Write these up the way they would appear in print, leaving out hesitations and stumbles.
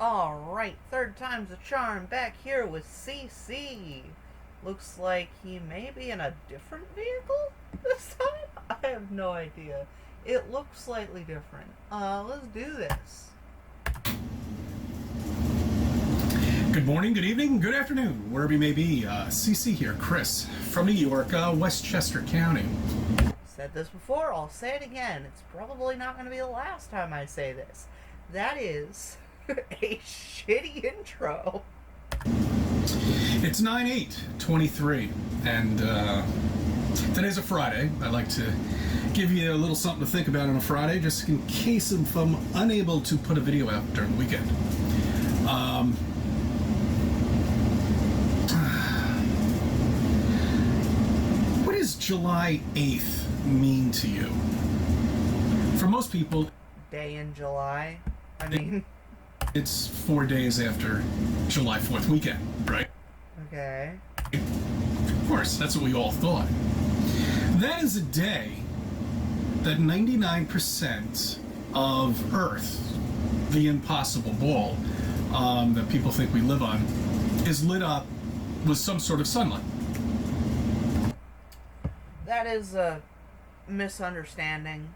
Alright, third time's a charm, back here with CC. Looks like he may be in a different vehicle this time? I have no idea. It looks slightly different. Let's do this. Good morning, good evening, good afternoon, wherever you may be. CC here, Chris, from New York, Westchester County. Said this before, I'll say it again. It's probably not going to be the last time I say this. That is a shitty intro. It's 9/8/23, and today's a Friday. I like to give you a little something to think about on a Friday, just in case if I'm unable to put a video out during the weekend. What does July 8th mean to you? For most people, Day in July. I mean, it's 4 days after July 4th weekend, right? okay. Of course, that's what we all thought. That is a day that 99% of Earth, the impossible ball that people think we live on, is lit up with some sort of sunlight. That is a misunderstanding.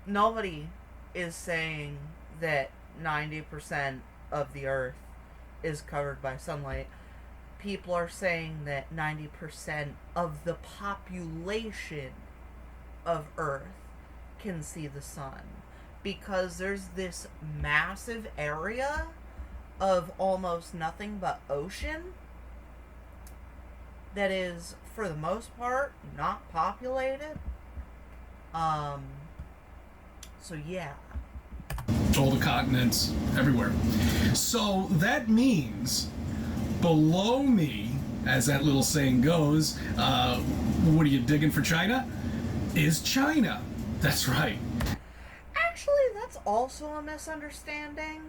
Nobody is saying that 90% of the Earth is covered by sunlight. People are saying that 90% of the population of Earth can see the sun, because there's this massive area of almost nothing but ocean that is, for the most part, not populated. So yeah. All the continents, everywhere. So that means below me, as that little saying goes, what are you digging for China? Is China. That's right. Actually, that's also a misunderstanding.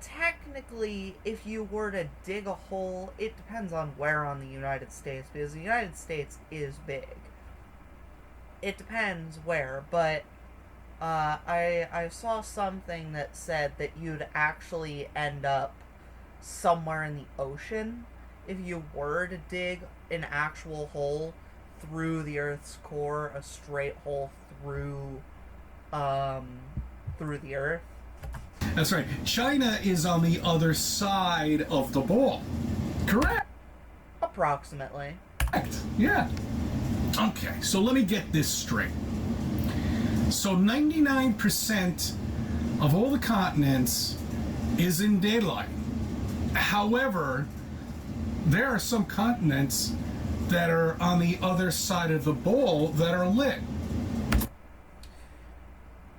Technically, if you were to dig a hole, it depends on where on the United States, because the United States is big. It depends where, but I saw something that said that you'd actually end up somewhere in the ocean if you were to dig an actual hole through the Earth's core, a straight hole through the Earth. That's right. China is on the other side of the ball. Correct? Approximately. Correct. Yeah. Okay, so let me get this straight. So 99% of all the continents is in daylight. However, there are some continents that are on the other side of the ball that are lit.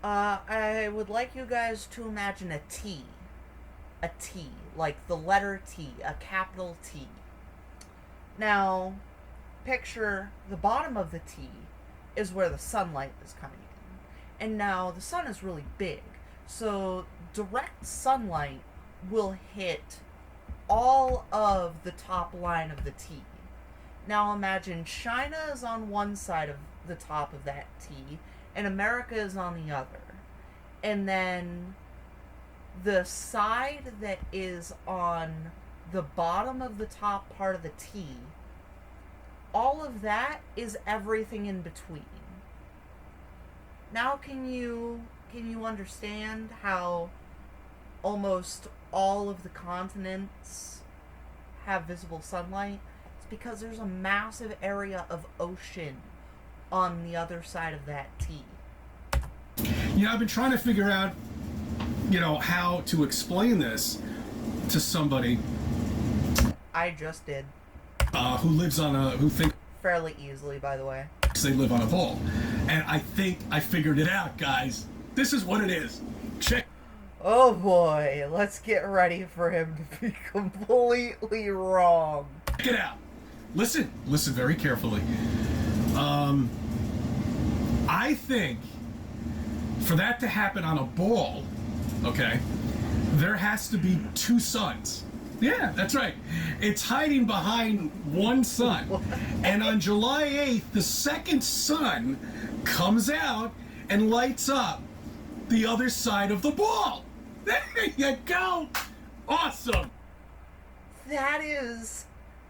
I would like you guys to imagine a T. A T. Like the letter T. A capital T. Now, picture the bottom of the T is where the sunlight is coming in. And now the sun is really big. So direct sunlight will hit all of the top line of the T. Now imagine China is on one side of the top of that T, and America is on the other. And then the side that is on the bottom of the top part of the T, all of that is everything in between. Now can you understand how almost all of the continents have visible sunlight? It's because there's a massive area of ocean on the other side of that T. You know, I've been trying to figure out, how to explain this to somebody I just did. who lives on who thinks Fairly easily, by the way. they live on a ball. And I think I figured it out, guys. This is what it is. Check. Oh boy, let's get ready for him to be completely wrong. Check it out. Listen very carefully. I think for that to happen on a ball, okay, there has to be two suns. Yeah, that's right. It's hiding behind one sun. And on July 8th, the second sun comes out and lights up the other side of the ball. There you go. Awesome. That is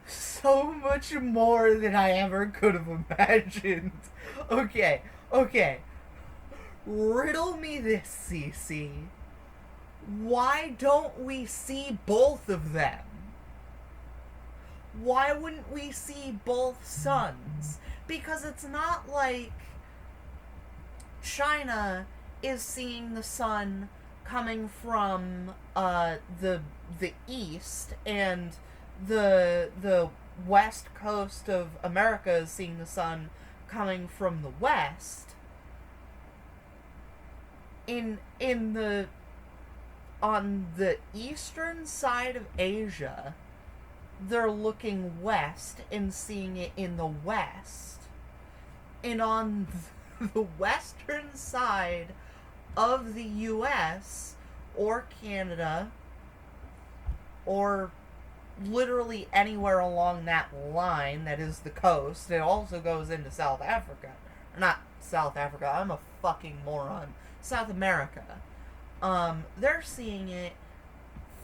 so much more than I ever could have imagined. Okay, okay. Riddle me this, CC. Why don't we see both of them? Why wouldn't we see both suns? Because it's not like China is seeing the sun coming from the east, and the west coast of America is seeing the sun coming from the west. On the eastern side of Asia, they're looking west and seeing it in the west. And on the western side of the US or Canada, or literally anywhere along that line that is the coast, it also goes into South Africa. Not South Africa, I'm a fucking moron. South America. They're seeing it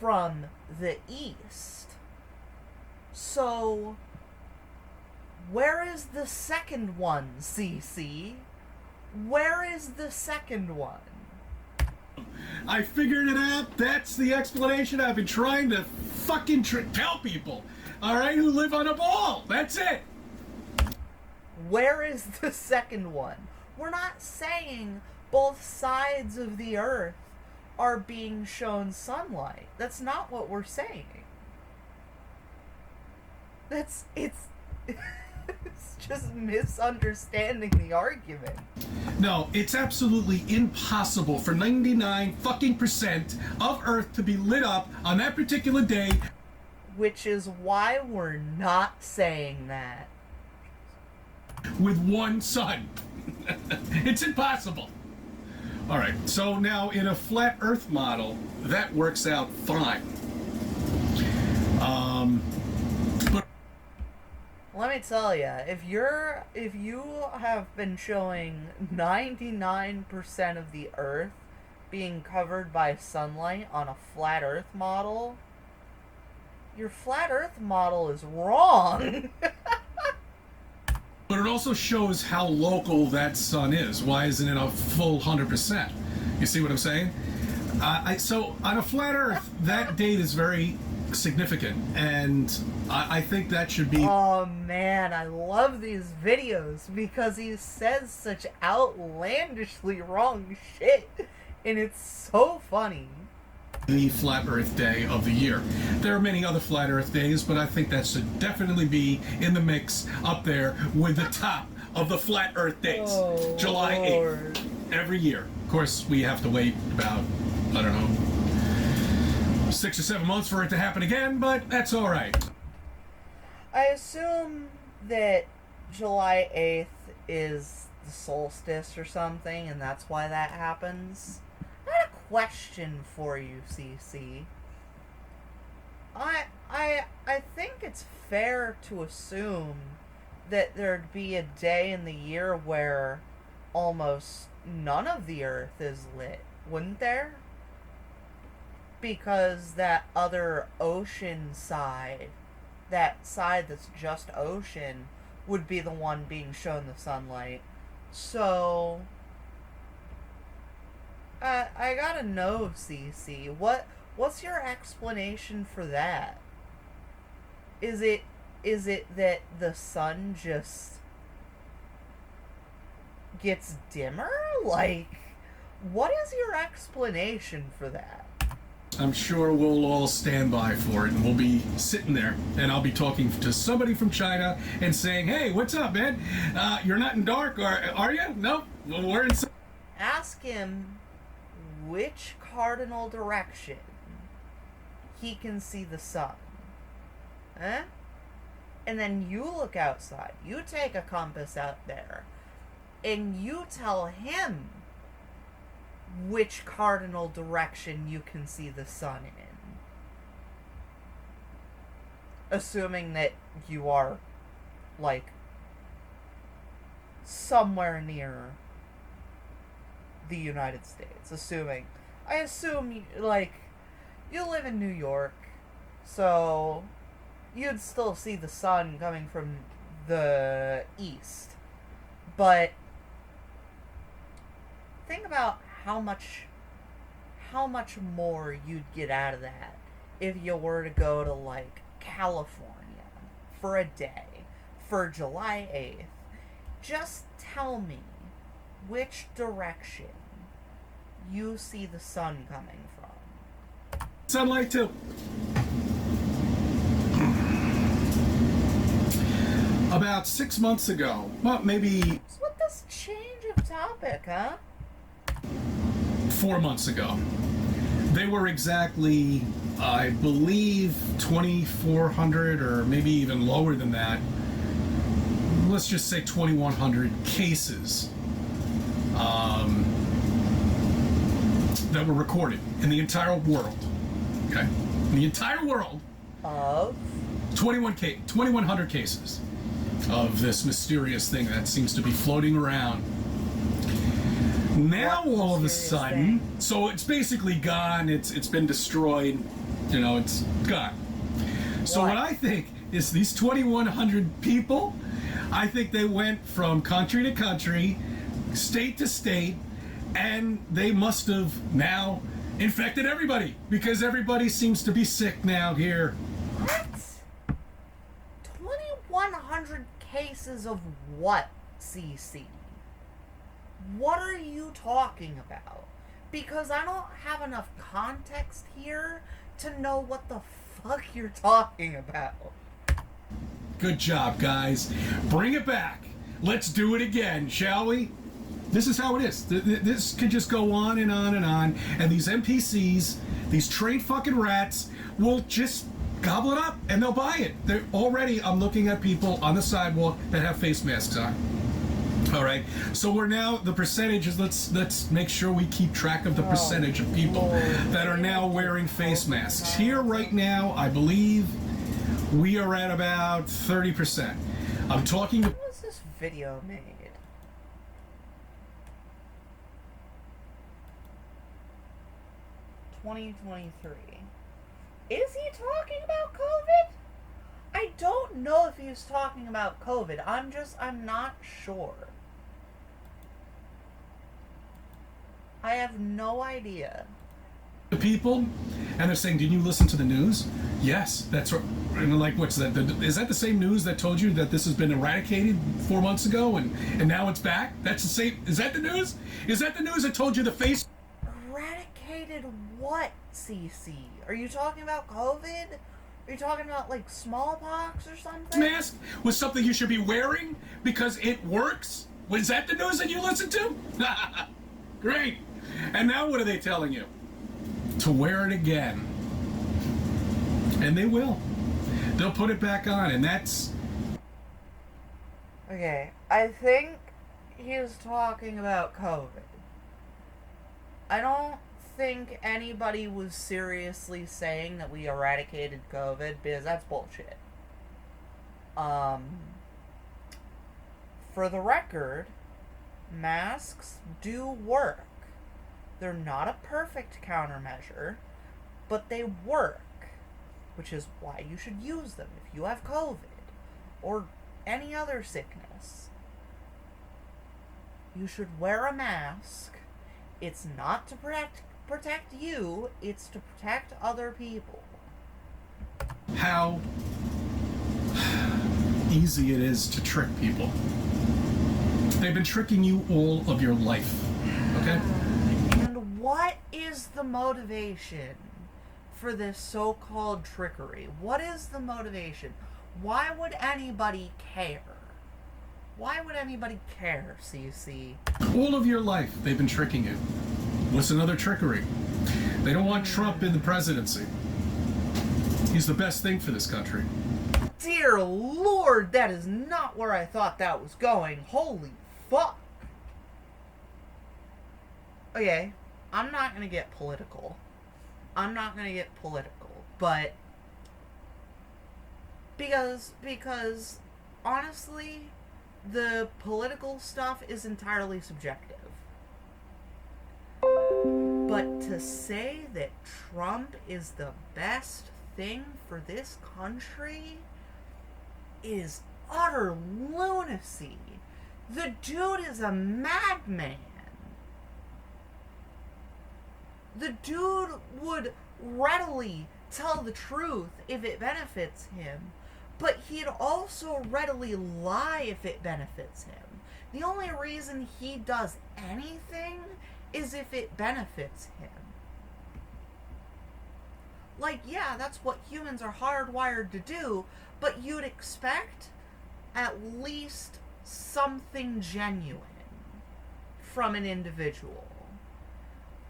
from the east. So, where is the second one, CC? Where is the second one? I figured it out. That's the explanation I've been trying to fucking tell people. All right, who live on a ball. That's it. Where is the second one? We're not saying both sides of the earth are being shown sunlight. That's not what we're saying. It's just misunderstanding the argument. No, it's absolutely impossible for 99 fucking percent of Earth to be lit up on that particular day. Which is why we're not saying that. With one sun. It's impossible. All right, so now in a flat Earth model, that works out fine. But let me tell you, if you have been showing 99% of the Earth being covered by sunlight on a flat Earth model, your flat Earth model is wrong. But it also shows how local that sun is. Why isn't it a full 100%? You see what I'm saying? So on a flat Earth, that date is very significant, and I think that should be... Oh man, I love these videos because he says such outlandishly wrong shit, and it's so funny. The flat Earth day of the year. There are many other flat Earth days, but I think that should definitely be in the mix up there with the top of the flat Earth days. Oh, July 8th, Lord. every year. Of course, we have to wait about, I don't know, 6 or 7 months for it to happen again, but that's all right. I assume that July 8th is the solstice or something, and that's why that happens. I had a question for you, CC. I think it's fair to assume that there'd be a day in the year where almost none of the Earth is lit, wouldn't there? Because that other ocean side, that side that's just ocean, would be the one being shown the sunlight. So... I gotta know, CC. What's your explanation for that? Is it that the sun just gets dimmer? Like, what is your explanation for that? I'm sure we'll all stand by for it, and we'll be sitting there, and I'll be talking to somebody from China and saying, "Hey, what's up, man? You're not in dark, are you? Nope. Well, we're in." Ask him which cardinal direction he can see the sun. Huh? And then you look outside. You take a compass out there. And you tell him which cardinal direction you can see the sun in. Assuming that you are, like, somewhere near the United States. Assuming I assume, you live in New York, so you'd still see the sun coming from the east. But think about how much more you'd get out of that if you were to go to, like, California for a day for July 8th. Just tell me which direction you see the sun coming from. Sunlight too. About 6 months ago, well, maybe What's with this change of topic, huh? 4 months ago, they were exactly, I believe, 2,400 or maybe even lower than that. Let's just say 2,100 cases that were recorded in the entire world. Okay? In the entire world, Of? 2,100 cases of this mysterious thing that seems to be floating around. Now What all of a mysterious sudden, thing? so it's basically gone. It's been destroyed. You know, it's gone. So what I think is these 2,100 people, I think they went from country to country, state to state, and they must have now infected everybody because everybody seems to be sick now here. What? 2,100 cases of what, CC? What are you talking about? Because I don't have enough context here to know what the fuck you're talking about. Good job, guys. Bring it back. Let's do it again, shall we? This is how it is. This could just go on and on and on. And these NPCs, these trained fucking rats, will just gobble it up and they'll buy it. They're already, I'm looking at people on the sidewalk that have face masks on. All right. So we're now, the percentages, let's make sure we keep track of the percentage of people that are now wearing face masks. Here right now, I believe we are at about 30%. I'm talking. When was this video made? 2023. Is he talking about COVID? I don't know if he's talking about COVID. I'm not sure. I have no idea. The people, and they're saying, "Did you listen to the news?" Yes, that's right. And like, what's that? Is that the same news that told you that this has been eradicated 4 months ago and now it's back? That's the same. Is that the news? Is that the news that told you the face? Eradicated what, CC? Are you talking about COVID? Are you talking about, like, smallpox or something? Mask was something you should be wearing because it works? Was that the news that you listened to? Great. And now what are they telling you? To wear it again. And they will. They'll put it back on, and that's... Okay, I think he's talking about COVID. I don't think anybody was seriously saying that we eradicated COVID, because that's bullshit. For the record, masks do work. They're not a perfect countermeasure, but they work, which is why you should use them if you have COVID or any other sickness. You should wear a mask. It's not to protect you, it's to protect other people. How easy it is to trick people. They've been tricking you all of your life, okay? And what is the motivation for this so-called trickery? What is the motivation? Why would anybody care? Why would anybody care, CC? All of your life, they've been tricking you. What's another trickery? They don't want Trump in the presidency. He's the best thing for this country. Dear Lord, that is not where I thought that was going. Holy fuck. Okay, I'm not gonna get political. But because honestly, the political stuff is entirely subjective. But to say that Trump is the best thing for this country is utter lunacy. The dude is a madman. The dude would readily tell the truth if it benefits him, but he'd also readily lie if it benefits him. The only reason he does anything is if it benefits him. Like, yeah, that's what humans are hardwired to do, but you'd expect at least something genuine from an individual.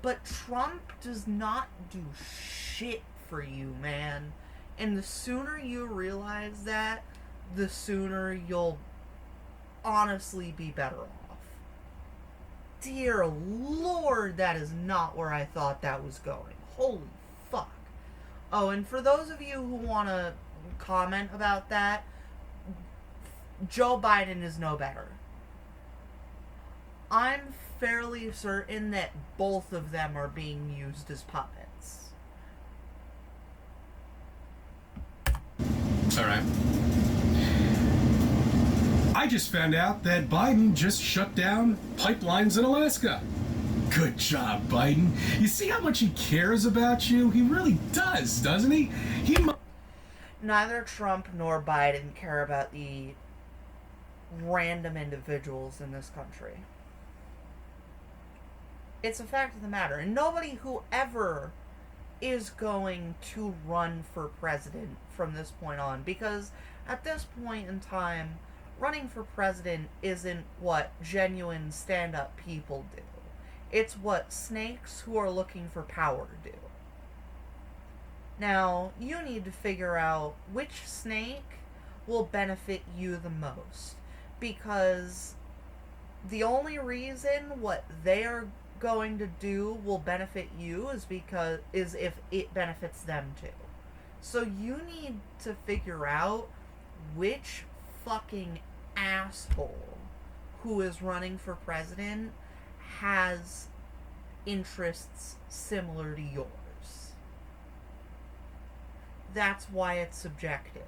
But Trump does not do shit for you, man. And the sooner you realize that, the sooner you'll honestly be better off. Dear Lord, that is not where I thought that was going. Holy fuck. Oh, and for those of you who want to comment about that, Joe Biden is no better. I'm fairly certain that both of them are being used as puppets. All right. I just found out that Biden just shut down pipelines in Alaska. Good job, Biden. You see how much he cares about you? He really does, doesn't he? Neither Trump nor Biden care about the random individuals in this country. It's a fact of the matter. And nobody who ever is going to run for president from this point on, because at this point in time, running for president isn't what genuine stand-up people do. It's what snakes who are looking for power do. Now, you need to figure out which snake will benefit you the most, because the only reason what they are going to do will benefit you is if it benefits them too. So you need to figure out which fucking asshole who is running for president has interests similar to yours. That's why it's subjective.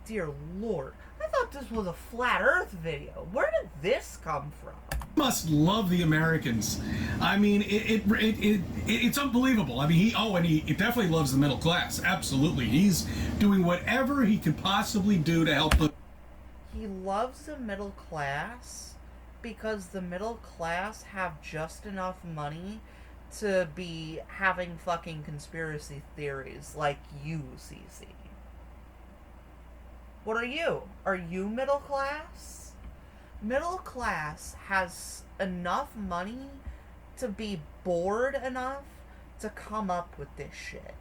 Dear Lord, I thought this was a flat earth video. Where did this come from? Must love the Americans. I mean, it's unbelievable. I mean, he definitely loves the middle class. Absolutely. He's doing whatever he can possibly do to help the... He loves the middle class because the middle class have just enough money to be having fucking conspiracy theories like you, CC. What are you? Are you middle class? Middle class has enough money to be bored enough to come up with this shit.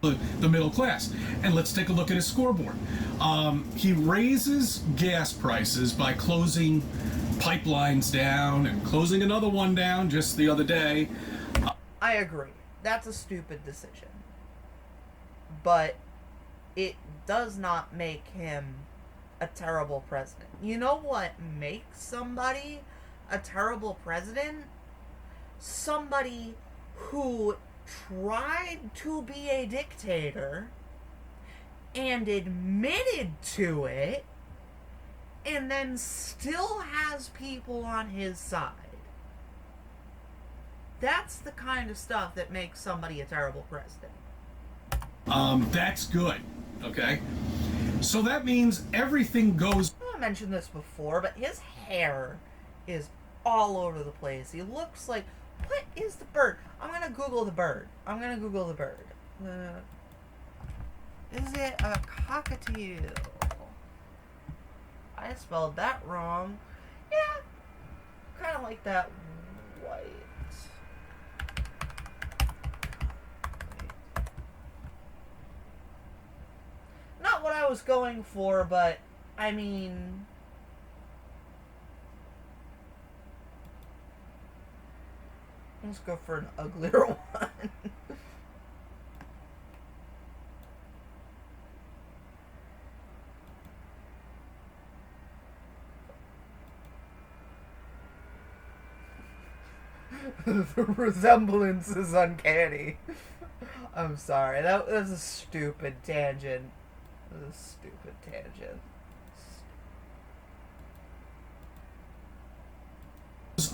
The middle class. And let's take a look at his scoreboard. He raises gas prices by closing pipelines down and closing another one down just the other day. I agree. That's a stupid decision. But it does not make him a terrible president. You know what makes somebody a terrible president? Somebody who tried to be a dictator and admitted to it and then still has people on his side. That's the kind of stuff that makes somebody a terrible president. That's good. Okay? So that means everything goes... I mentioned this before, but his hair is all over the place. He looks like... What is the bird? I'm gonna Google the bird. Is it a cockatiel? I spelled that wrong. Yeah, kind of like that white. Not what I was going for, but I mean... Let's go for an uglier one. The resemblance is uncanny. I'm sorry. That was a stupid tangent. That was a stupid tangent.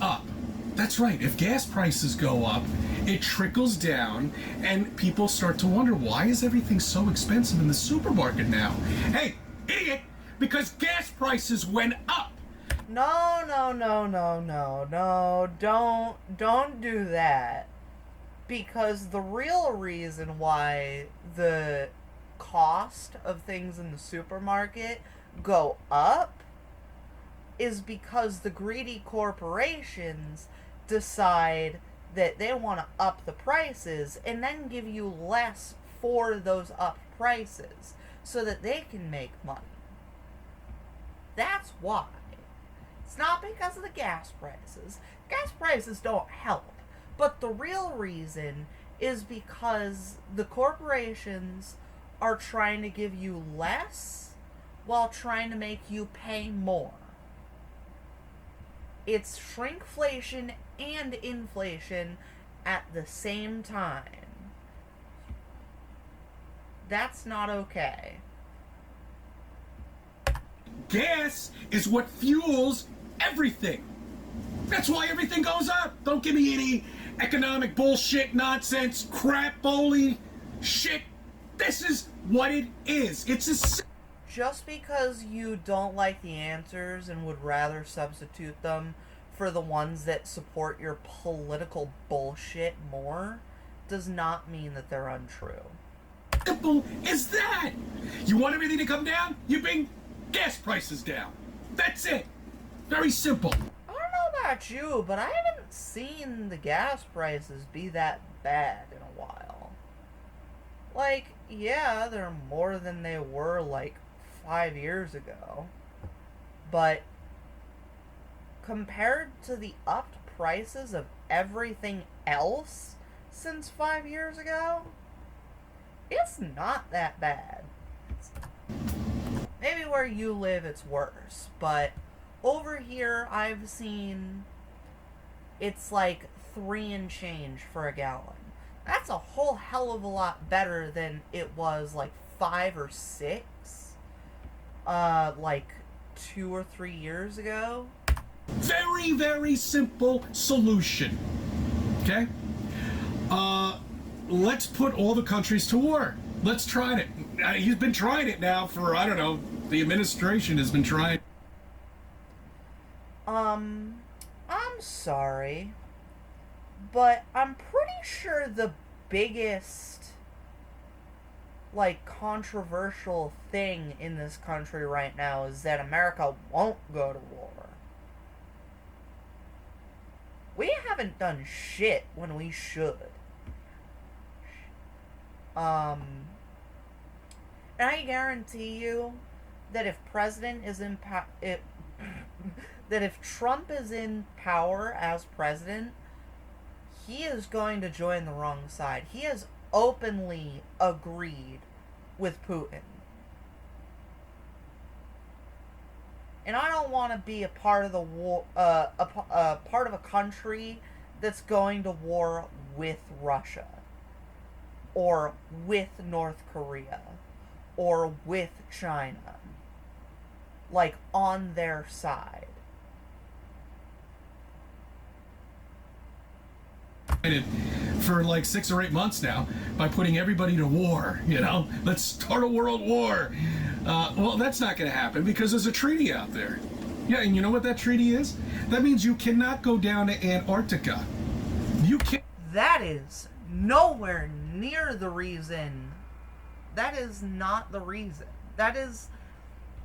Up. That's right. If gas prices go up, it trickles down, and people start to wonder, why is everything so expensive in the supermarket now? Hey, idiot! Because gas prices went up. No, no, no, no, no, no. Don't do that. Because the real reason why the cost of things in the supermarket go up is because the greedy corporations decide that they want to up the prices and then give you less for those upped prices so that they can make money. That's why. It's not because of the gas prices. Gas prices don't help. But the real reason is because the corporations are trying to give you less while trying to make you pay more. It's shrinkflation and inflation at the same time. That's not okay. Gas is what fuels everything. That's why everything goes up. Don't give me any economic bullshit, nonsense, crap-oly shit. This is what it is. It's a... Just because you don't like the answers and would rather substitute them for the ones that support your political bullshit more does not mean that they're untrue. Simple as that. You want everything to come down? You bring gas prices down. That's it. Very simple. I don't know about you, but I haven't seen the gas prices be that bad in a while. Like, yeah, they're more than they were like 5 years ago, but compared to the upped prices of everything else since 5 years ago, it's not that bad. Maybe where you live it's worse, but over here I've seen it's like 3 and change for a gallon. That's a whole hell of a lot better than it was like 5 or 6 like 2 or 3 years ago. Very, very simple solution. Okay? Let's put all the countries to war. Let's try it. He's been trying it now for, I don't know, the administration has been trying. I'm sorry, but I'm pretty sure the biggest, like, controversial thing in this country right now is that America won't go to war. We haven't done shit when we should. And I guarantee you that if President is in that if Trump is in power as president, he is going to join the wrong side. He has openly agreed with Putin. And I don't want to be a part of the war, a part of a country that's going to war with Russia, or with North Korea, or with China, like on their side. For like 6 or 8 months now by putting everybody to war. You know, let's start a world war. Well, that's not going to happen because there's a treaty out there. Yeah, and you know what that treaty is? That means you cannot go down to Antarctica. You can't. That is nowhere near the reason. That is not the reason. That is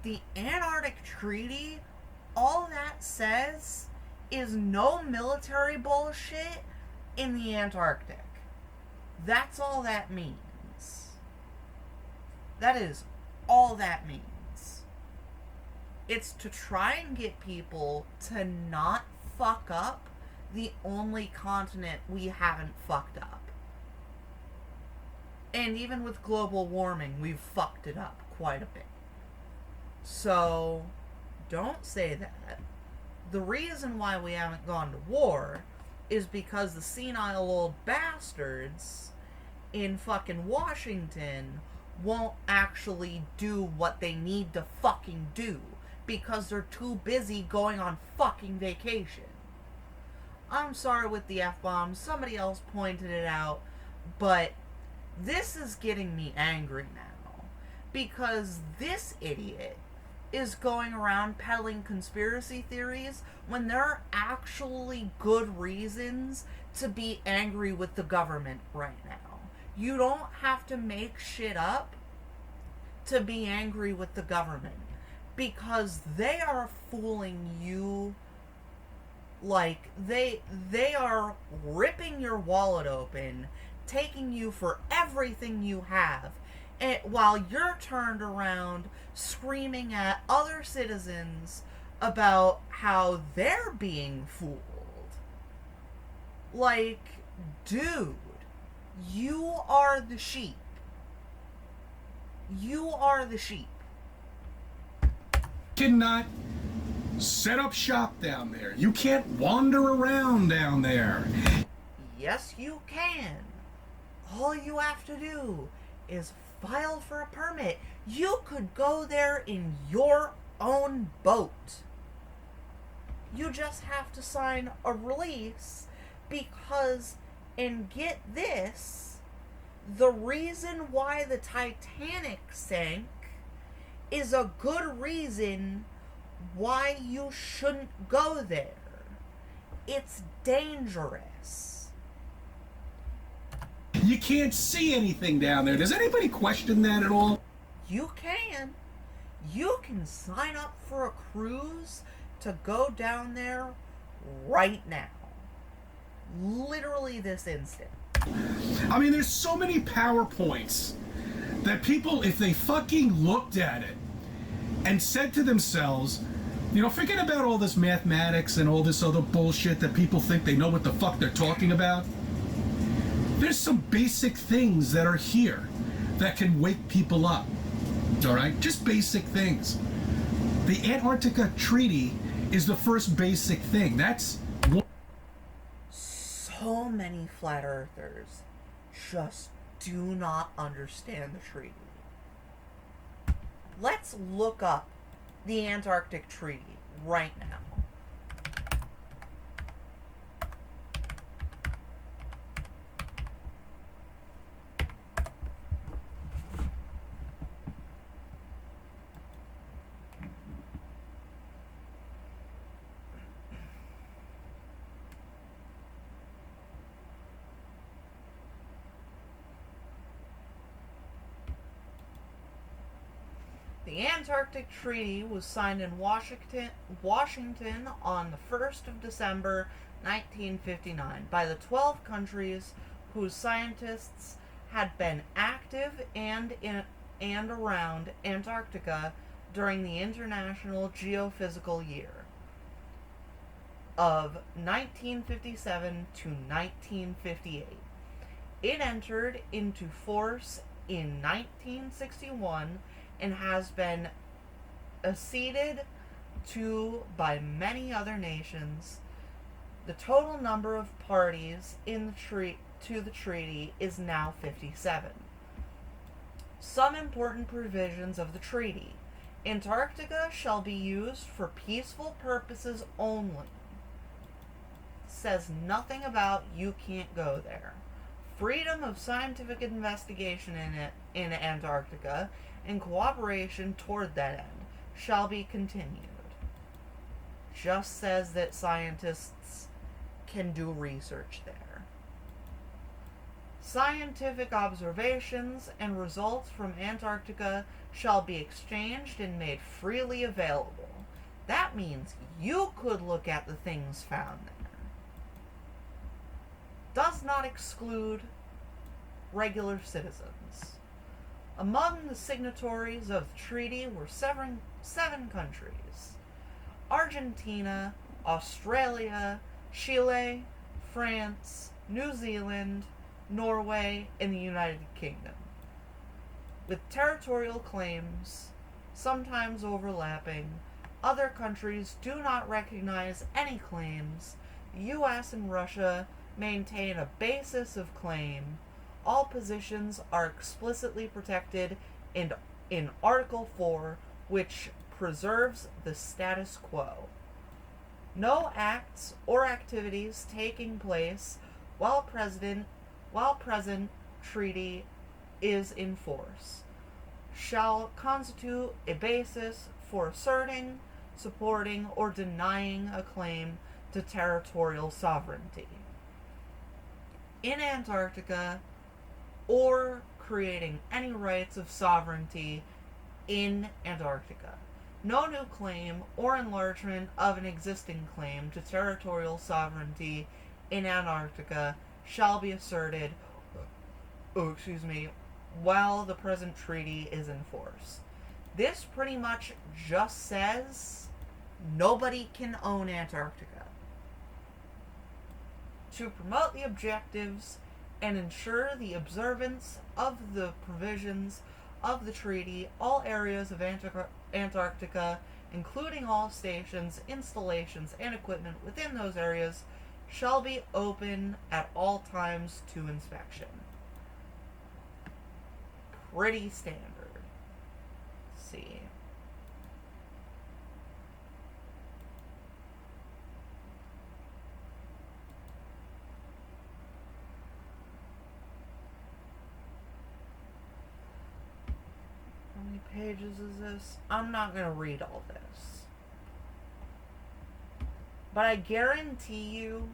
the Antarctic Treaty. All that says is no military bullshit in the Antarctic. That's all that means. That is all that means. It's to try and get people to not fuck up the only continent we haven't fucked up. And even with global warming, we've fucked it up quite a bit. So, don't say that. The reason why we haven't gone to war is because the senile old bastards in fucking Washington won't actually do what they need to fucking do because they're too busy going on fucking vacation. I'm sorry with the F-bomb, somebody else pointed it out, but this is getting me angry now because this idiot is going around peddling conspiracy theories when there are actually good reasons to be angry with the government right now. You don't have to make shit up to be angry with the government because they are fooling you. Like, they are ripping your wallet open, taking you for everything you have, and while you're turned around screaming at other citizens about how they're being fooled. Like, dude, you are the sheep. You are the sheep. Cannot set up shop down there. You can't wander around down there. Yes, you can. All you have to do is file for a permit. You could go there in your own boat. You just have to sign a release because, and get this, the reason why the Titanic sank is a good reason why you shouldn't go there. It's dangerous. You can't see anything down there. Does anybody question that at all? You can. You can sign up for a cruise to go down there right now. Literally this instant. I mean, there's so many PowerPoints that people, if they fucking looked at it and said to themselves, you know, forget about all this mathematics and all this other bullshit that people think they know what the fuck they're talking about. There's some basic things that are here that can wake people up. All right? Just basic things. The Antarctica Treaty is the first basic thing. That's what... So many flat earthers just do not understand the treaty. Let's look up the Antarctic Treaty right now. The Antarctic Treaty was signed in Washington on the 1st of December 1959 by the 12 countries whose scientists had been active and around Antarctica during the International Geophysical Year of 1957 to 1958. It entered into force in 1961 and has been acceded to by many other nations. The total number of parties in to the treaty is now 57. Some important provisions of the treaty. Antarctica shall be used for peaceful purposes only. Says nothing about you can't go there. Freedom of scientific investigation in Antarctica and cooperation toward that end shall be continued. Just says that scientists can do research there. Scientific observations and results from Antarctica shall be exchanged and made freely available. That means you could look at the things found there. Does not exclude regular citizens. Among the signatories of the treaty were seven countries: Argentina, Australia, Chile, France, New Zealand, Norway, and the United Kingdom. With territorial claims sometimes overlapping, other countries do not recognize any claims U.S. and Russia maintain a basis of claim. All positions are explicitly protected in Article 4, which preserves the status quo. No acts or activities taking place while present treaty is in force shall constitute a basis for asserting, supporting, or denying a claim to territorial sovereignty in Antarctica, or creating any rights of sovereignty in Antarctica. No new claim or enlargement of an existing claim to territorial sovereignty in Antarctica shall be asserted, while the present treaty is in force. This pretty much just says nobody can own Antarctica. To promote the objectives and ensure the observance of the provisions of the treaty, all areas of Antarctica, including all stations, installations, and equipment within those areas, shall be open at all times to inspection. Pretty standard. Let's see. How many pages is this? I'm not going to read all this. But I guarantee you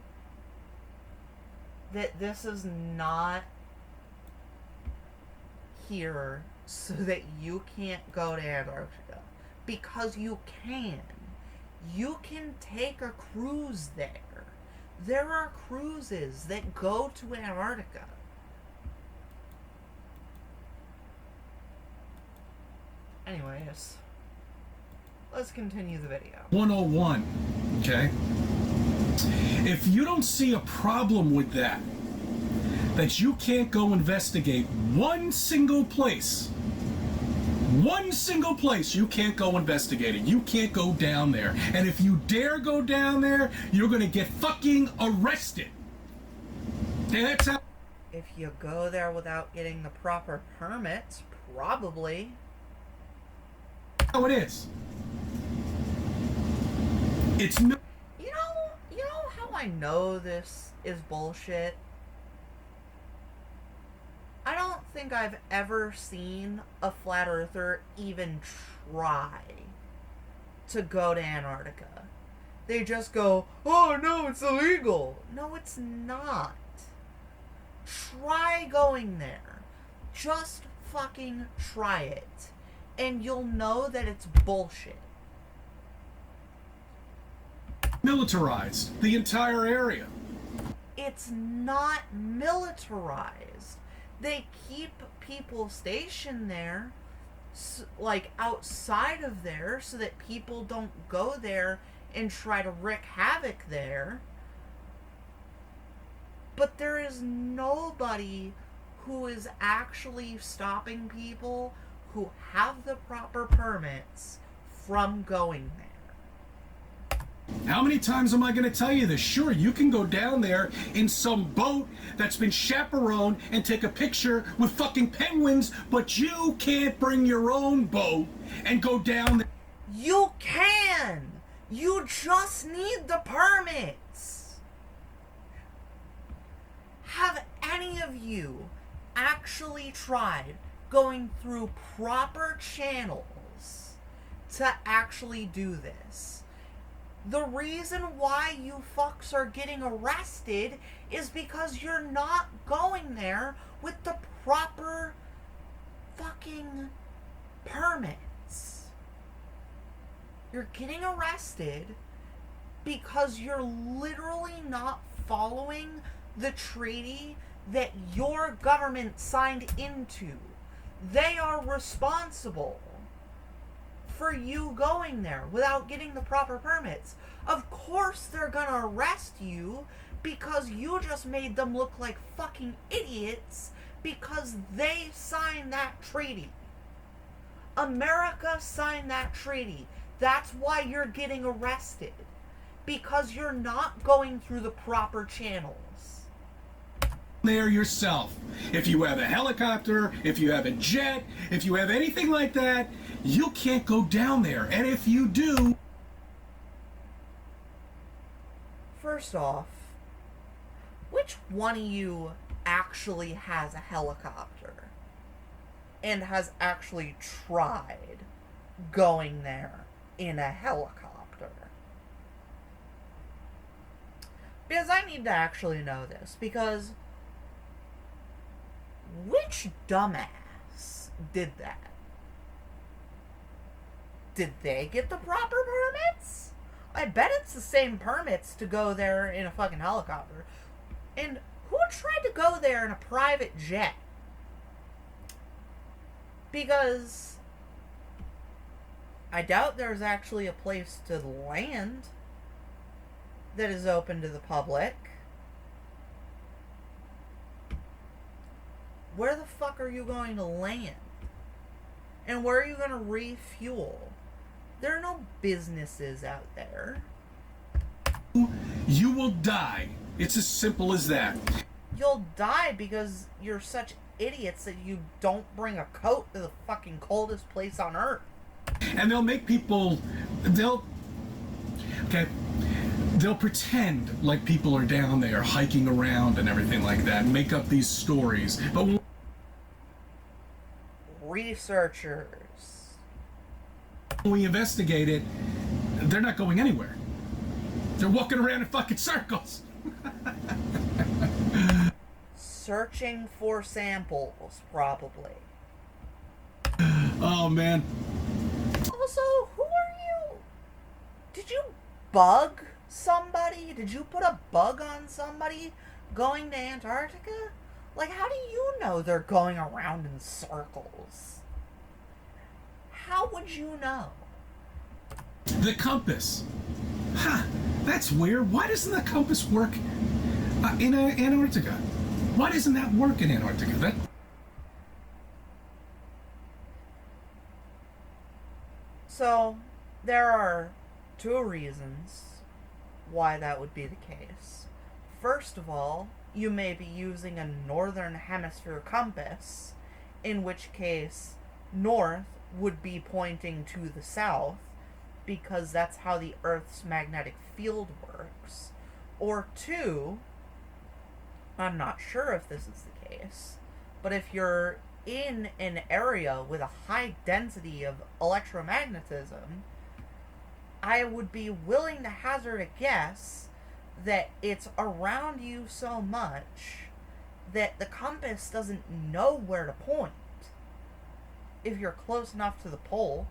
that this is not here so that you can't go to Antarctica. Because you can. You can take a cruise there. There are cruises that go to Antarctica. Anyways, let's continue the video. 101, okay? If you don't see a problem with that you can't go investigate one single place you can't go investigate it. You can't go down there. And if you dare go down there, you're gonna get fucking arrested. And that's how... If you go there without getting the proper permits, probably. How it is. It's no... You know how I know this is bullshit? I don't think I've ever seen a flat earther even try to go to Antarctica. They just go, oh no, it's illegal. No, it's not. Try going there. Just fucking try it. And you'll know that it's bullshit. Militarized the entire area. It's not militarized. They keep people stationed there, like outside of there, so that people don't go there and try to wreak havoc there. But there is nobody who is actually stopping people who have the proper permits from going there. How many times am I going to tell you this? Sure, you can go down there in some boat that's been chaperoned and take a picture with fucking penguins, but you can't bring your own boat and go down there. You can! You just need the permits! Have any of you actually tried going through proper channels to actually do this? The reason why you fucks are getting arrested is because you're not going there with the proper fucking permits. You're getting arrested because you're literally not following the treaty that your government signed into. They are responsible for you going there without getting the proper permits. Of course they're gonna arrest you because you just made them look like fucking idiots because they signed that treaty. America signed that treaty. That's why you're getting arrested. Because you're not going through the proper channels. There yourself. If you have a helicopter, if you have a jet, if you have anything like that, you can't go down there. And if you do... First off, which one of you actually has a helicopter and has actually tried going there in a helicopter? Because I need to actually know this, because which dumbass did that? Did they get the proper permits? I bet it's the same permits to go there in a fucking helicopter. And who tried to go there in a private jet? Because I doubt there's actually a place to land that is open to the public. Where the fuck are you going to land? And where are you going to refuel? There are no businesses out there. You will die. It's as simple as that. You'll die because you're such idiots that you don't bring a coat to the fucking coldest place on earth. And they'll make people... They'll pretend like people are down there hiking around and everything like that, and make up these stories. But researchers, when we investigate it, they're not going anywhere. They're walking around in fucking circles. Searching for samples, probably. Oh, man. Also, who are you? Did you bug somebody? Did you put a bug on somebody going to Antarctica? Like, how do you know they're going around in circles? How would you know? The compass. Huh, that's weird. Why doesn't the compass work in Antarctica? Why doesn't that work in Antarctica? So, there are two reasons why that would be the case. First of all, you may be using a northern hemisphere compass, in which case north would be pointing to the south, because that's how the Earth's magnetic field works. Or two, I'm not sure if this is the case, but if you're in an area with a high density of electromagnetism, I would be willing to hazard a guess that it's around you so much that the compass doesn't know where to point. If you're close enough to the pole,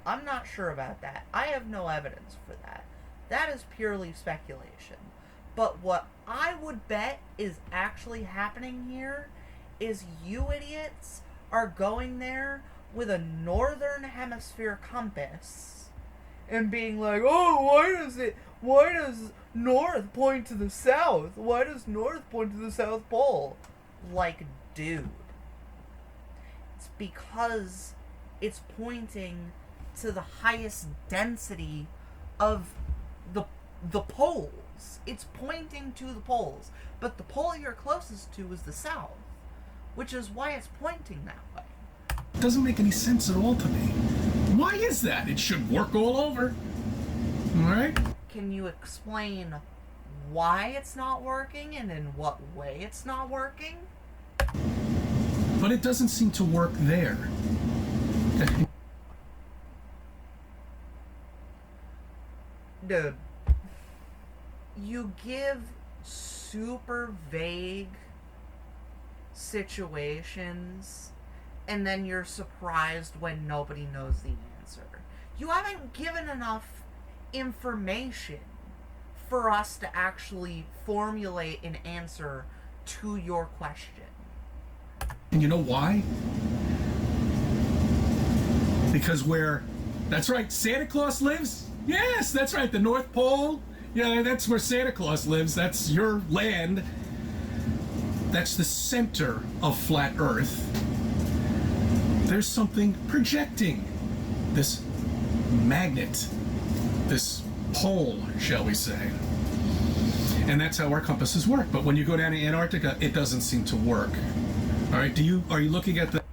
I'm not sure about that. I have no evidence for that. That is purely speculation. But what I would bet is actually happening here is you idiots are going there with a northern hemisphere compass and being like, oh, why does north point to the south? Why does north point to the South Pole? Like, dude. It's because it's pointing to the highest density of the poles. It's pointing to the poles. But the pole you're closest to is the south, which is why it's pointing that way. It doesn't make any sense at all to me. Why is that? It should work all over. Alright? Can you explain why it's not working and in what way it's not working? But it doesn't seem to work there. Dude, you give super vague situations and then you're surprised when nobody knows the answer. You haven't given enough information for us to actually formulate an answer to your question. And you know why? Because that's right, Santa Claus lives? Yes, that's right, the North Pole. Yeah, that's where Santa Claus lives. That's your land. That's the center of flat Earth. There's something projecting this magnet, this pole, shall we say. And that's how our compasses work. But when you go down to Antarctica, it doesn't seem to work. All right, are you looking at the...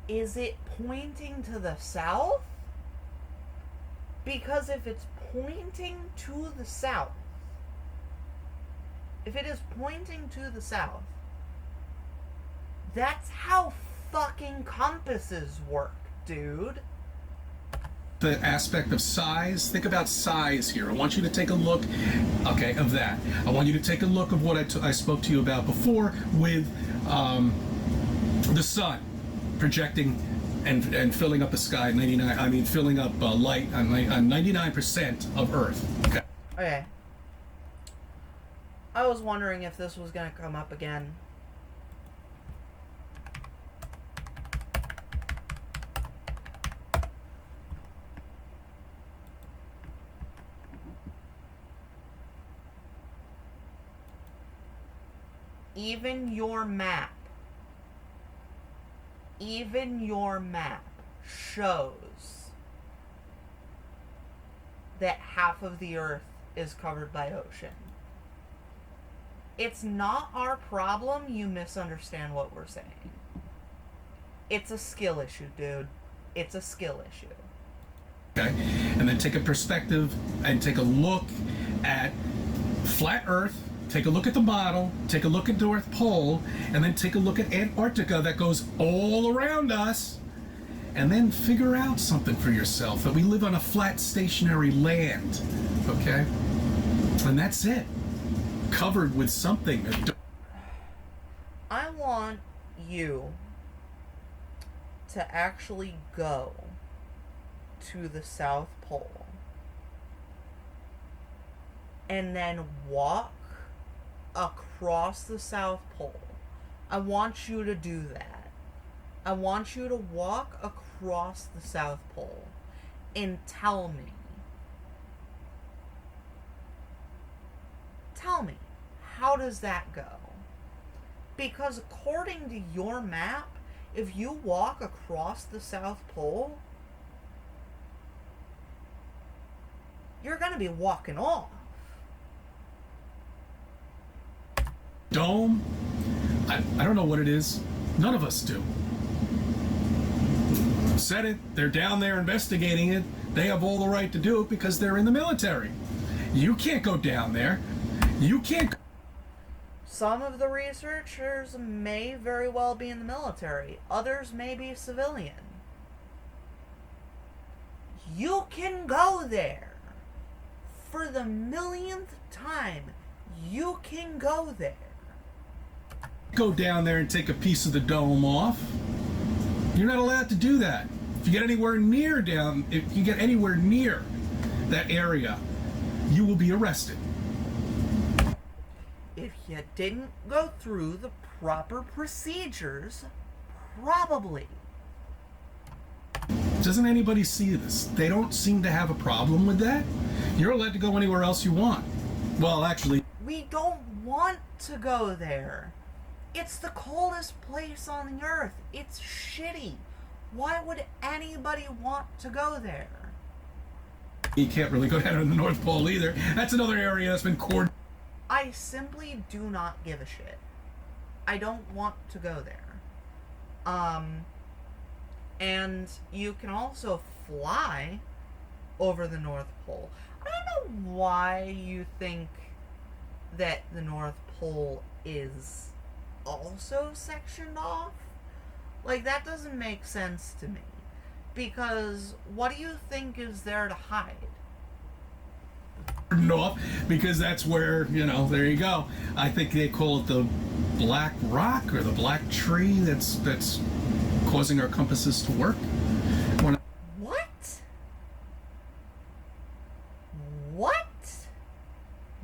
Is it pointing to the south? Because if it's pointing to the south, if it is pointing to the south, that's how fucking compasses work, dude. The aspect of size. Think about size here. I want you to take a look, okay, of that. I want you to take a look of what I spoke to you about before with the sun projecting and filling up the sky. Filling up light on 99% of Earth. Okay. Okay. I was wondering if this was gonna come up again. Even your map shows that half of the Earth is covered by ocean. It's not our problem you misunderstand what we're saying. It's a skill issue, dude. It's a skill issue. Okay, and then take a perspective and take a look at flat Earth. Take a look at the model, take a look at North Pole, and then take a look at Antarctica that goes all around us, and then figure out something for yourself, that we live on a flat, stationary land, okay? And that's it. Covered with something. I want you to actually go to the South Pole and then walk across the South Pole. I want you to do that. I want you to walk across the South Pole and tell me, how does that go? Because according to your map, if you walk across the South Pole, you're going to be walking off. Dome? I don't know what it is. None of us do. Said it. They're down there investigating it. They have all the right to do it because they're in the military. You can't go down there. You can't. Some of the researchers may very well be in the military. Others may be civilian. You can go there. For the millionth time, you can go there. Go down there and take a piece of the dome off. You're not allowed to do that. If you get anywhere near that area, you will be arrested. If you didn't go through the proper procedures, probably. Doesn't anybody see this? They don't seem to have a problem with that. You're allowed to go anywhere else you want. Well, actually... We don't want to go there. It's the coldest place on the Earth. It's shitty. Why would anybody want to go there? You can't really go down to the North Pole either. That's another area that's been coordinated. I simply do not give a shit. I don't want to go there. And you can also fly over the North Pole. I don't know why you think that the North Pole is also sectioned off. Like, that doesn't make sense to me. Because what do you think is there to hide? Off because that's where, there you go. I think they call it the black rock or the black tree that's causing our compasses to work.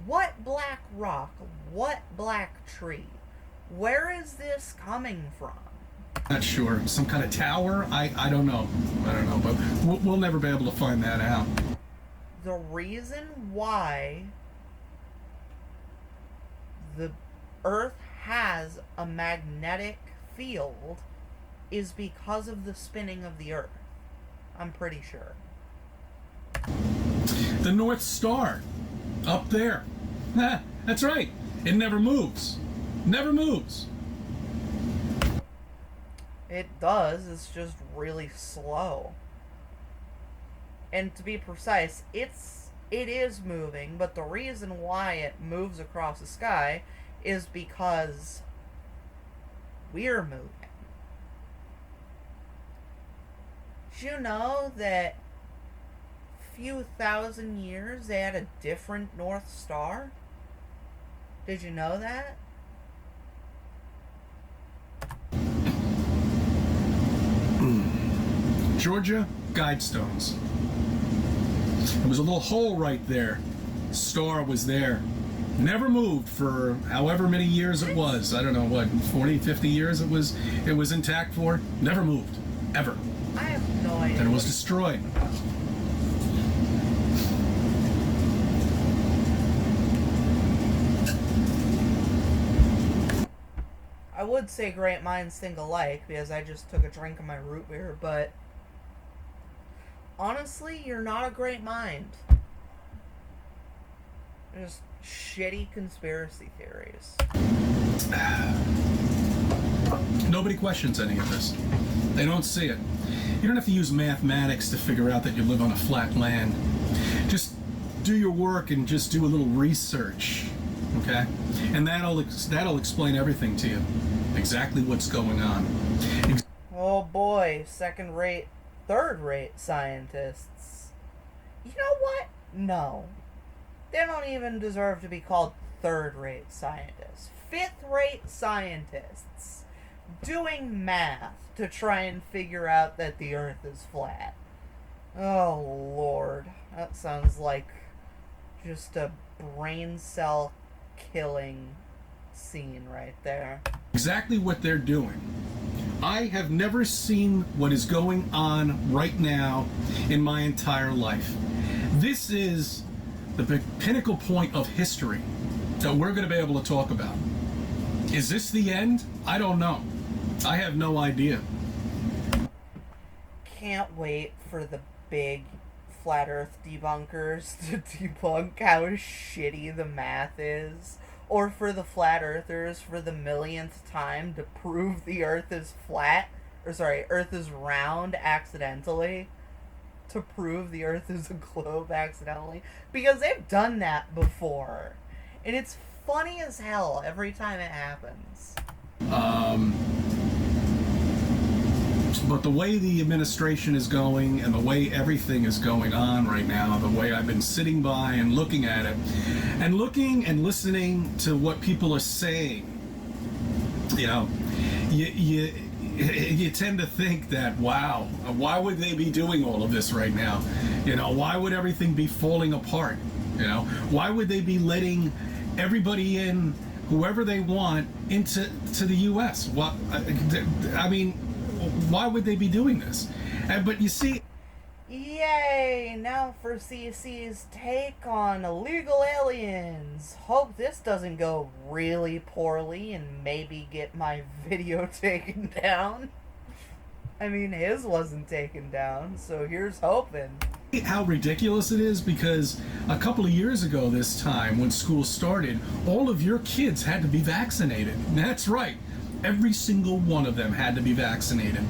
What black rock? What black tree? Where is this coming from? Not sure. Some kind of tower? I don't know. But we'll never be able to find that out. The reason why the Earth has a magnetic field is because of the spinning of the Earth. I'm pretty sure. The North Star, up there. That's right. It never moves. Never moves. It does, it's just really slow. And to be precise, it is moving, but the reason why it moves across the sky is because we're moving. Did you know that few thousand years they had a different North Star? Did you know that? Georgia Guidestones. There was a little hole right there. Star was there. Never moved for however many years it was. I don't know what, 40, 50 years it was intact for. Never moved. Ever. I have no idea. Then it was destroyed. I would say great minds think alike because I just took a drink of my root beer, but honestly, you're not a great mind. Just shitty conspiracy theories. Nobody questions any of this. They don't see it. You don't have to use mathematics to figure out that you live on a flat land. Just do your work and just do a little research, okay? And that'll explain everything to you. Exactly what's going on. Oh boy, second-rate, third-rate scientists. You know what? No. They don't even deserve to be called third-rate scientists. Fifth-rate scientists doing math to try and figure out that the Earth is flat. Oh, Lord. That sounds like just a brain cell killing scene right there. Exactly what they're doing. I have never seen what is going on right now in my entire life. This is the pinnacle point of history that we're going to be able to talk about. Is this the end? I don't know. I have no idea. Can't wait for the big flat earth debunkers to debunk how shitty the math is, or for the flat earthers for the millionth time to prove the earth is flat, earth is round accidentally, to prove the earth is a globe accidentally, because they've done that before, and it's funny as hell every time it happens. But the way the administration is going and the way everything is going on right now, the way I've been sitting by and looking at it, and looking and listening to what people are saying, you know, you tend to think that, wow, why would they be doing all of this right now? You know, why would everything be falling apart? You know, why would they be letting everybody in, whoever they want, into the U.S.? What? I mean, why would they be doing this? But you see... Yay! Now for CC's take on illegal aliens. Hope this doesn't go really poorly and maybe get my video taken down. I mean, his wasn't taken down, so here's hoping. How ridiculous it is, because a couple of years ago this time, when school started, all of your kids had to be vaccinated. That's right. Every single one of them had to be vaccinated.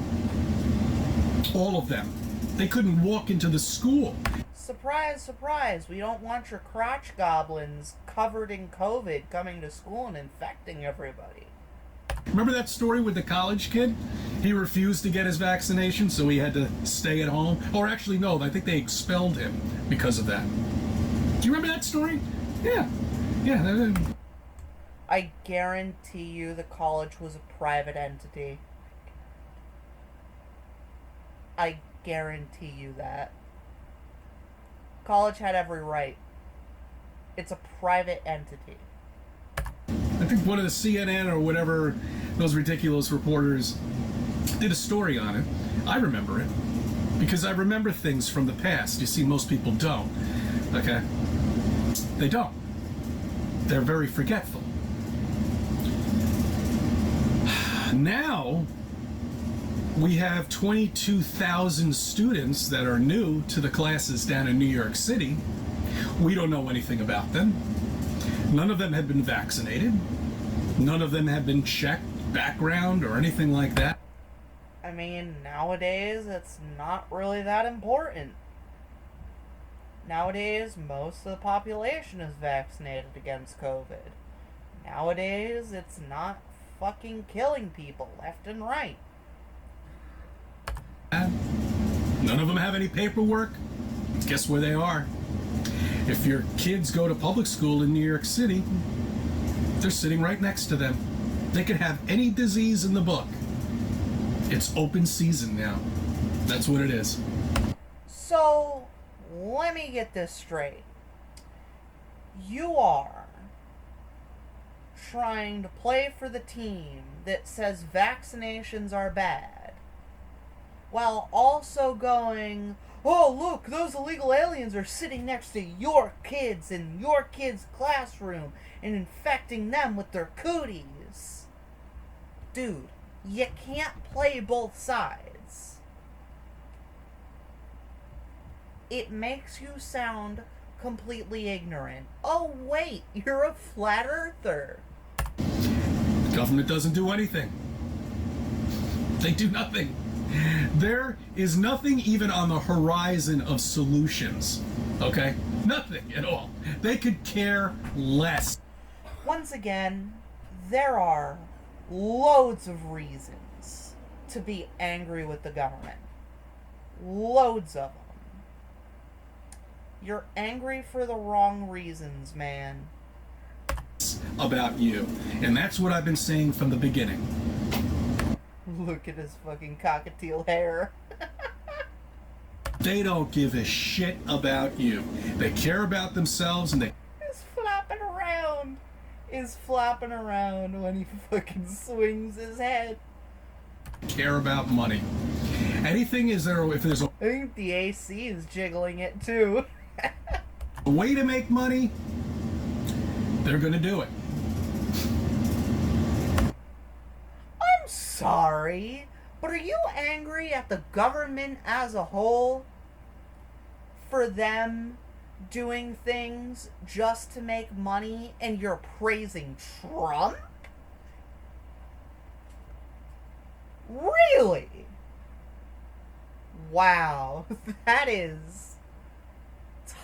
All of them. They couldn't walk into the school. Surprise, surprise. We don't want your crotch goblins covered in COVID coming to school and infecting everybody. Remember that story with the college kid? He refused to get his vaccination, so he had to stay at home. Or actually, no, I think they expelled him because of that. Do you remember that story? Yeah. Yeah. I guarantee you the college was a private entity. I guarantee you that. College had every right. It's a private entity. I think one of the CNN or whatever, those ridiculous reporters, did a story on it. I remember it. Because I remember things from the past. You see, most people don't. Okay? They don't. They're very forgetful. Now, We have 22,000 students that are new to the classes down in New York City. We don't know anything about them. None of them have been vaccinated. None of them have been checked background or anything like that. I mean, nowadays it's not really that important. Nowadays, most of the population is vaccinated against COVID. Nowadays, it's not fucking killing people left and right. None of them have any paperwork. Guess where they are? If your kids go to public school in New York City, they're sitting right next to them. They could have any disease in the book. It's open season now. That's what it is. So, let me get this straight. You are trying to play for the team that says vaccinations are bad, while also going, oh, look, those illegal aliens are sitting next to your kids in your kids' classroom and infecting them with their cooties. Dude, you can't play both sides. It makes you sound completely ignorant. Oh, wait, you're a flat earther. The government doesn't do anything. They do nothing. There is nothing even on the horizon of solutions. Okay? Nothing at all. They could care less. Once again, there are loads of reasons to be angry with the government. Loads of them. You're angry for the wrong reasons, man. About you. And that's what I've been saying from the beginning. Look at his fucking cockatiel hair. They don't give a shit about you. They care about themselves and they Is flopping around when he fucking swings his head. care about money. Anything is there, if there's a I think the AC is jiggling it too. way to make money, they're gonna do it. I'm sorry, but are you angry at the government as a whole for them doing things just to make money and you're praising Trump? Really? Wow, that is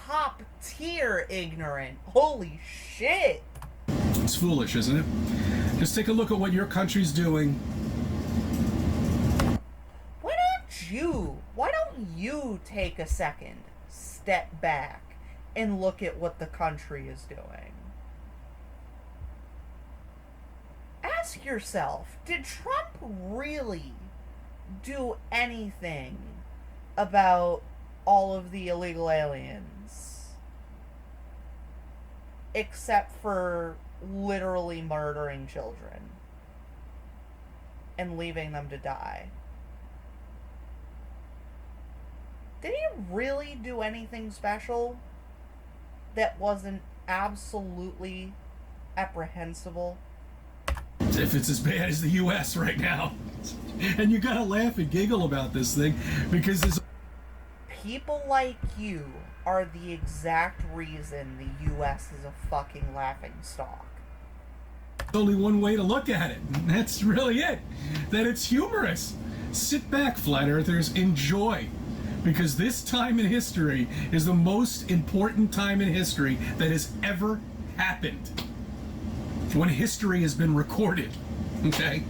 top tier ignorant. Holy shit. It's foolish, isn't it? Just take a look at what your country's doing. Why don't you take a second, step back, and look at what the country is doing? Ask yourself, did Trump really do anything about all of the illegal aliens? Except for literally murdering children and leaving them to die. Did he really do anything special that wasn't absolutely apprehensible? If it's as bad as the U.S. right now. And you gotta laugh and giggle about this thing because there's people like you are the exact reason the U.S. is a fucking laughingstock. only one way to look at it. And that's really it. That it's humorous. Sit back, flat earthers, enjoy. Because this time in history is the most important time in history that has ever happened. When history has been recorded. Okay?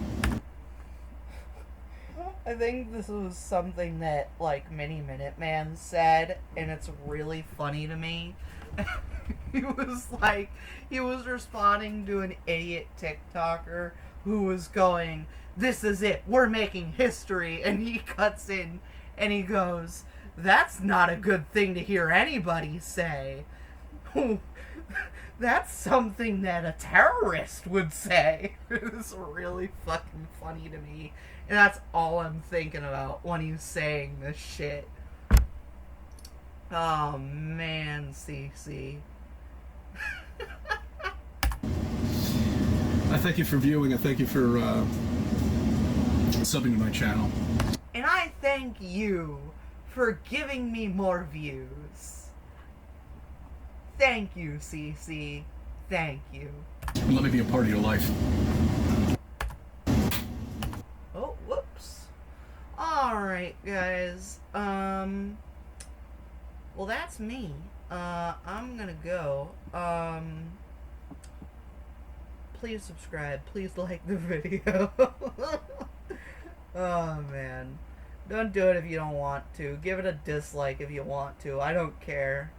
I think this was something that, like, Mini Minuteman said, and it's really funny to me. He was responding to an idiot TikToker who was going, "This is it, we're making history," and he cuts in and he goes, "That's not a good thing to hear anybody say. That's something that a terrorist would say." It was really fucking funny to me. And that's all I'm thinking about when he's saying this shit. Oh, man, CC. I thank you for viewing. I thank you for subbing to my channel. thank you for giving me more views. Thank you, CC. Thank you. Let me be a part of your life. Oh, whoops. Alright, guys. Well, that's me. I'm gonna go. Please subscribe. Please like the video. Oh, man. Don't do it if you don't want to. Give it a dislike if you want to. I don't care.